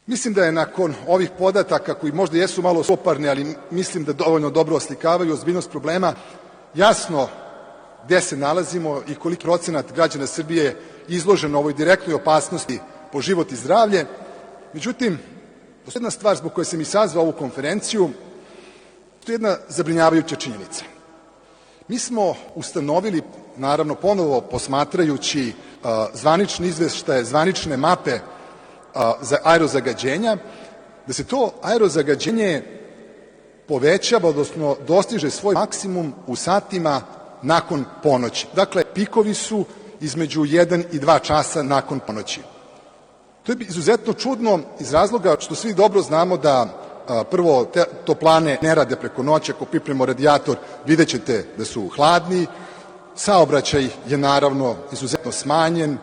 Mislim da je nakon ovih podataka, koji možda jesu malo suhoparni, ali mislim da dovoljno dobro oslikavaju ozbiljnost problema, jasno gde se nalazimo i koliki procenat građana Srbije izložen ovoj direktnoj opasnosti po život i zdravlje. Međutim, postoji jedna stvar zbog koje sam i sazvao ovu konferenciju, to je jedna zabrinjavajuća činjenica. Mi smo ustanovili, naravno ponovo posmatrajući zvanične izveštaje, zvanične mape za aerozagađenja, da se to aerozagađenje povećava, odnosno dostiže svoj maksimum u satima nakon ponoći. Dakle, pikovi su između 1 i 2 časa nakon ponoći. To je izuzetno čudno iz razloga što svi dobro znamo da prvo toplane ne rade preko noći, ako pripremimo radijator vidjet ćete da su hladni, saobraćaj je naravno izuzetno smanjen,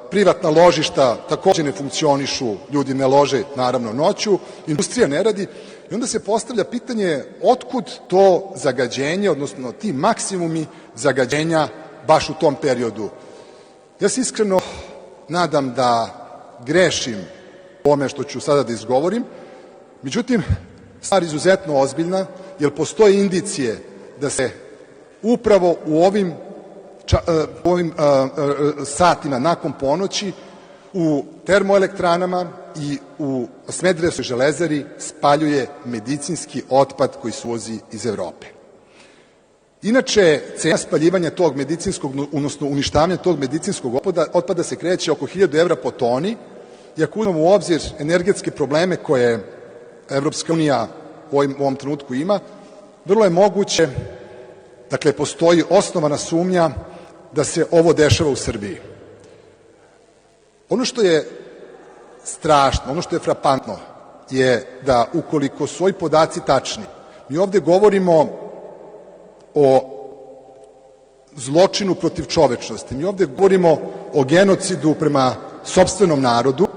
privatna ložišta takođe ne funkcionišu, ljudi ne lože naravno noću, industrija ne radi i onda se postavlja pitanje otkud to zagađenje, odnosno ti maksimumi zagađenja baš u tom periodu. Ja se iskreno nadam da grešim u ovome što ću sada da izgovorim, međutim, stvar je izuzetno ozbiljna, jer postoje indicije da se upravo u ovim satima nakon ponoći u termoelektranama i u Smederevskoj železari spaljuje medicinski otpad koji se uvozi iz Evrope. Inače, cena spaljivanja tog medicinskog, odnosno uništavanja tog medicinskog otpada se kreće oko 1000 evra po toni, i ako uzmemo u obzir energetske probleme koje Evropska unija u ovom trenutku ima, vrlo je moguće, dakle, postoji osnovana sumnja da se ovo dešava u Srbiji. Ono što je strašno, ono što je frapantno je da ukoliko su ovi podaci tačni, mi ovde govorimo o zločinu protiv čovečnosti, mi ovde govorimo o genocidu prema sopstvenom narodu